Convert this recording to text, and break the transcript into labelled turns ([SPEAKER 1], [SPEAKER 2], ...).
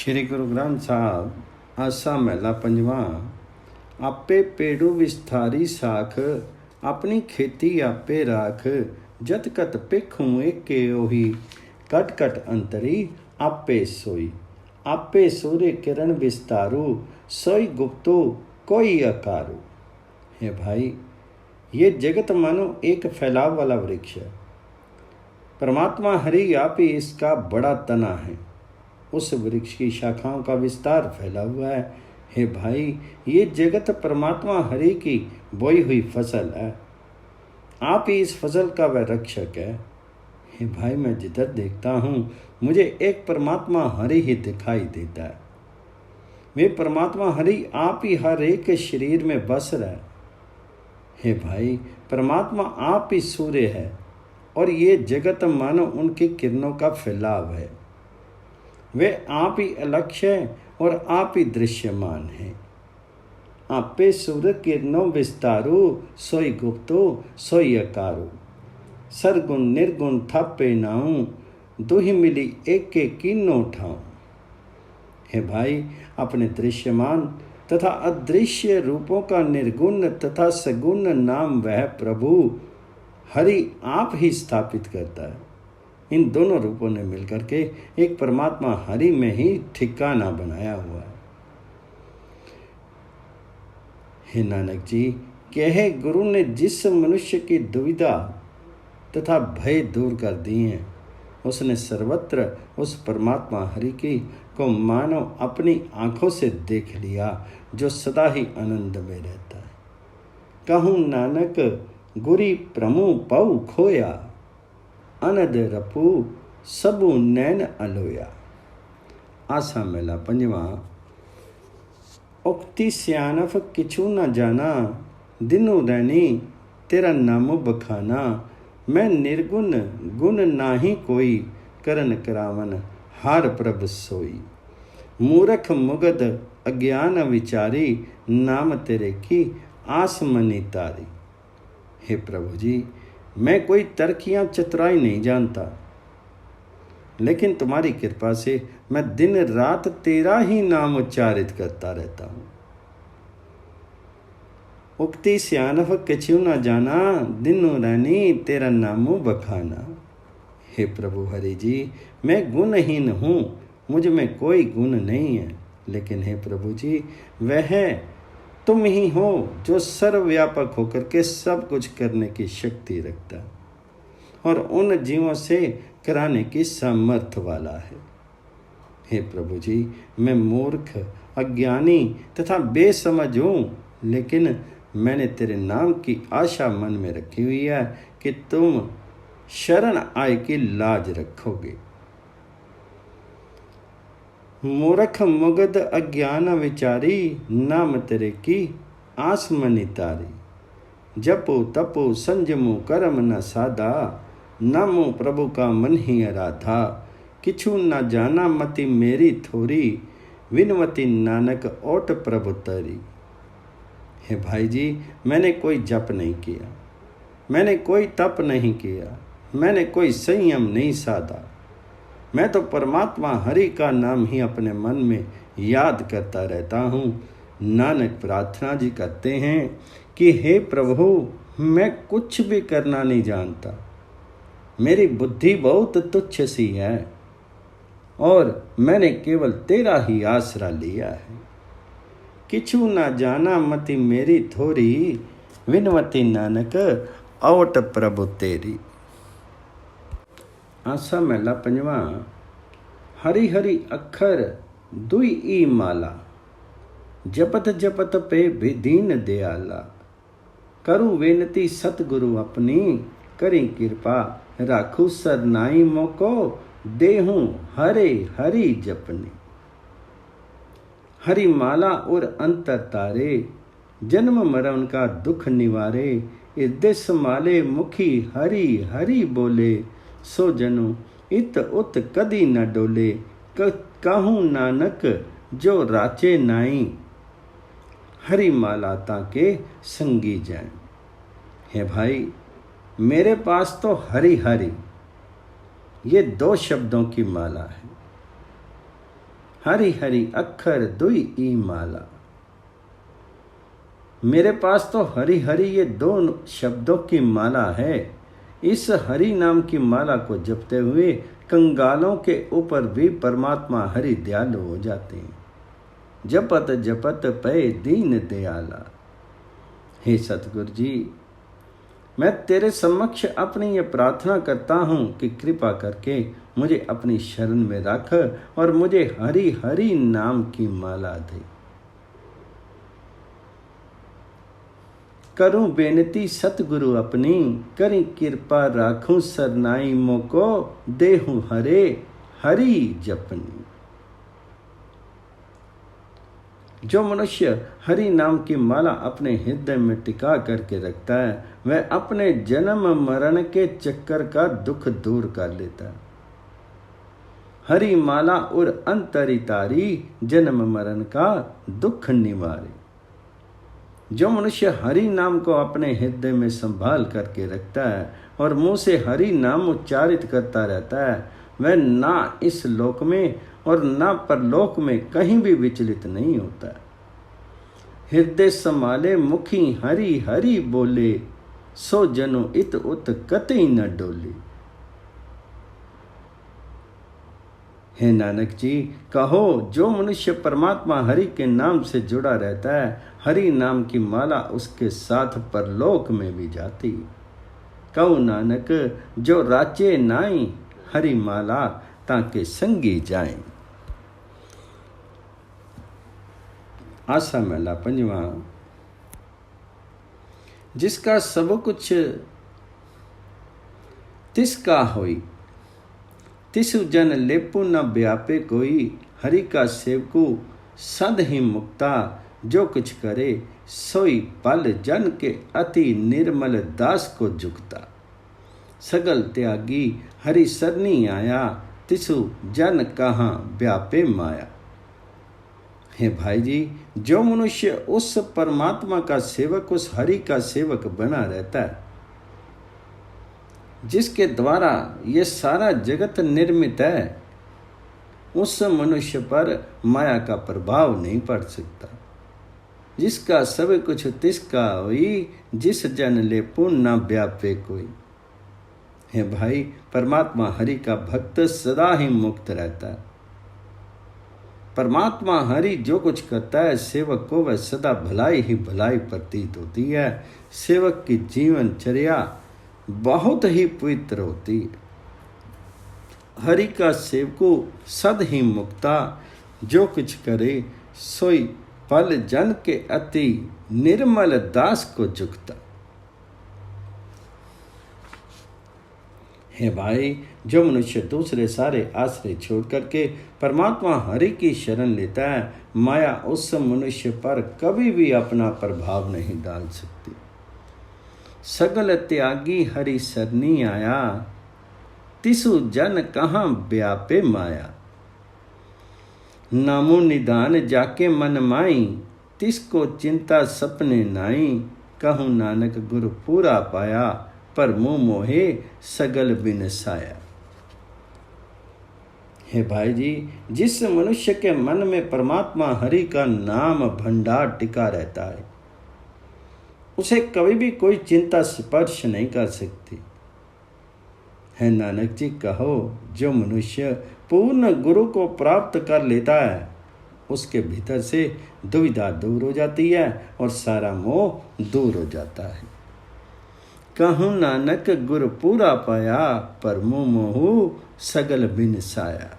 [SPEAKER 1] श्री गुरु ग्रंथ साहब आसा महला पंजवा। आपे पेड़ू विस्तारी साख, अपनी खेती आपे राख। जत कत पेखूं एके ओही, कट कट अंतरी आपे सोई। आपे सूर्य किरण विस्तारू, सोई गुप्तो कोई अकारू। हे भाई, ये जगत मानो एक फैलाव वाला वृक्ष है। परमात्मा हरि आप ही इसका बड़ा तना है। उस वृक्ष की शाखाओं का विस्तार फैला हुआ है। हे भाई, ये जगत परमात्मा हरि की बोई हुई फसल है। आप ही इस फसल का वह रक्षक है। हे भाई, मैं जिधर देखता हूँ मुझे एक परमात्मा हरि ही दिखाई देता है। वे परमात्मा हरि आप ही हर एक के शरीर में बस रहा है। हे भाई, परमात्मा आप ही सूर्य है और ये जगत मानो उनकी किरणों का फैलाव है। वे आप ही अलक्ष्य हैं और आप ही दृश्यमान हैं। आपे सूर्य किरणों विस्तारू, सोई गुप्तो सोई अकारू। सरगुण निर्गुण थापे नाऊं, दुहि मिली एक के कीनो ठाऊं। हे भाई, अपने दृश्यमान तथा अदृश्य रूपों का निर्गुण तथा सगुण नाम वह प्रभु हरि आप ही स्थापित करता है। इन दोनों रूपों ने मिलकर के एक परमात्मा हरि में ही ठिकाना बनाया हुआ है। हे नानक जी, कहे गुरु ने जिस मनुष्य की दुविधा तथा भय दूर कर दिए हैं, उसने सर्वत्र उस परमात्मा हरि की को मानो अपनी आंखों से देख लिया, जो सदा ही आनंद में रहता है। कहूँ नानक गुरी प्रमु पऊ खोया, अनद रपू सबू नैन अलोया। आसा मेला पंजवा। उक्ति सियानफ किछु न जाना, दिनु रैनी तेरा नामो बखाना। मैं निर्गुण गुण नाही कोई, करन करावन हार प्रभ सोई। मूरख मुगद अज्ञान विचारी, नाम तेरे की आस मनी तारी। हे प्रभु जी, मैं कोई तर्कियां चतुराई नहीं जानता, लेकिन तुम्हारी कृपा से मैं दिन रात तेरा ही नाम उच्चारित करता रहता हूँ। उक्ति सियानफ किछु न जाना, दिनु रैनी तेरा नामो बखाना। हे प्रभु हरि जी, मैं गुणहीन हूँ, मुझ में कोई गुण नहीं है, लेकिन हे प्रभु जी, वह तुम ही हो जो सर्वव्यापक होकर के सब कुछ करने की शक्ति रखता है और उन जीवों से कराने की सामर्थ्य वाला है। हे प्रभु जी, मैं मूर्ख अज्ञानी तथा बेसमझ हूँ, लेकिन मैंने तेरे नाम की आशा मन में रखी हुई है कि तुम शरण आए की लाज रखोगे। मूर्ख मुगद अज्ञान विचारी, नाम तेरे की आस मनी तारी। जपो तपो संजमो कर्म न साधा, नामो प्रभु का मन ही आराधा। किछु न जाना मति मेरी थोरी, विनवती नानक ओट प्रभु तरी। हे भाई जी, मैंने कोई जप नहीं किया, मैंने कोई तप नहीं किया, मैंने कोई संयम नहीं साधा। मैं तो परमात्मा हरि का नाम ही अपने मन में याद करता रहता हूँ। नानक प्रार्थना जी करते हैं कि हे प्रभु, मैं कुछ भी करना नहीं जानता, मेरी बुद्धि बहुत तुच्छ सी है और मैंने केवल तेरा ही आसरा लिया है। किछु ना जाना मति मेरी थोरी, विनवती नानक ओट प्रभु तेरी। आसा महला पंजवा। हरि हरि अखर दुई ई माला, जपत जपत पे दीन दयाला। करु वेनती सतगुरु अपनी, करी कृपा राखू सरनाई मोको। देहूं हरे हरि जपनी। हरि माला और अंतर तारे, जन्म मरण का दुख निवारे। हृदय समाले मुखी हरि हरि बोले, सो जनु इत उत कदी न डोले। कहूँ नानक जो राचे नाई, हरि माला ताके संगी जाए। हे भाई, मेरे पास तो हरि हरि ये दो शब्दों की माला है। हरि हरि अक्षर दुई ई माला। मेरे पास तो हरि हरि ये दो शब्दों की माला है। इस हरि नाम की माला को जपते हुए कंगालों के ऊपर भी परमात्मा हरि दयालु हो जाते हैं। जपत जपत पए दीन दयाला। हे सतगुरु जी, मैं तेरे समक्ष अपनी ये प्रार्थना करता हूँ कि कृपा करके मुझे अपनी शरण में रख और मुझे हरि हरि नाम की माला दे। करूं बेनती सतगुरु अपनी, करी कृपा राखूं सरनाई मोको, देहूं हरे हरि जपनी। जो मनुष्य हरि नाम की माला अपने हृदय में टिका करके रखता है, वह अपने जन्म मरण के चक्कर का दुख दूर कर लेता है। हरि माला और अंतरी तारी, जन्म मरण का दुख निवारे। जो मनुष्य हरि नाम को अपने हृदय में संभाल करके रखता है और मुंह से हरि नाम उच्चारित करता रहता है, वह ना इस लोक में और ना परलोक में कहीं भी विचलित नहीं होता। हृदय संभाले मुखी हरि हरि बोले, सो जनु इत उत कतई न डोले। हे नानक जी, कहो जो मनुष्य परमात्मा हरि के नाम से जुड़ा रहता है, हरि नाम की माला उसके साथ परलोक में भी जाती। कहो नानक, जो राचे नाई हरि माला, ताके संगी जाए। आसा महला पंजवा। जिसका सब कुछ तिसका होई, तिसु जन लेपु न व्यापे कोई। हरि का सेवकु सद ही मुक्ता, जो कुछ करे सोई पल जन के अति निर्मल दास को झुकता। सगल त्यागी हरि सरनी आया, तिसु जन कहाँ व्यापे माया। हे भाई जी, जो मनुष्य उस परमात्मा का सेवक, उस हरि का सेवक बना रहता है, जिसके द्वारा ये सारा जगत निर्मित है, उस मनुष्य पर माया का प्रभाव नहीं पड़ सकता। जिसका सब कुछ तिसका होई, जिस जन ले पुण्य न व्यापे कोई। हे भाई, परमात्मा हरि का भक्त सदा ही मुक्त रहता है। परमात्मा हरि जो कुछ करता है, सेवक को वह सदा भलाई ही भलाई प्रतीत होती है। सेवक की जीवनचर्या बहुत ही पवित्र होती है। हरि का सेवको सद ही मुक्ता, जो कुछ करे सोई पल जन के अति निर्मल दास को झुकता। हे भाई, जो मनुष्य दूसरे सारे आश्रय छोड़ करके परमात्मा हरि की शरण लेता है, माया उस मनुष्य पर कभी भी अपना प्रभाव नहीं डाल सकती। सगल त्यागी हरि सरनी आया, तिसु जन कहाँ व्यापे माया। नामो निदान जाके मन माई, तिसको चिंता सपने नाई। कहूँ नानक गुरु पूरा पाया, पर मुँह मोहे सगल बिन साया। हे भाई जी, जिस मनुष्य के मन में परमात्मा हरि का नाम भंडार टिका रहता है, उसे कभी भी कोई चिंता स्पर्श नहीं कर सकती। है नानक जी, कहो जो मनुष्य पूर्ण गुरु को प्राप्त कर लेता है, उसके भीतर से दुविधा दूर हो जाती है और सारा मोह दूर हो जाता है। कहूँ नानक गुरु पूरा पाया, पर मुँह मोहु सगल बिन साया।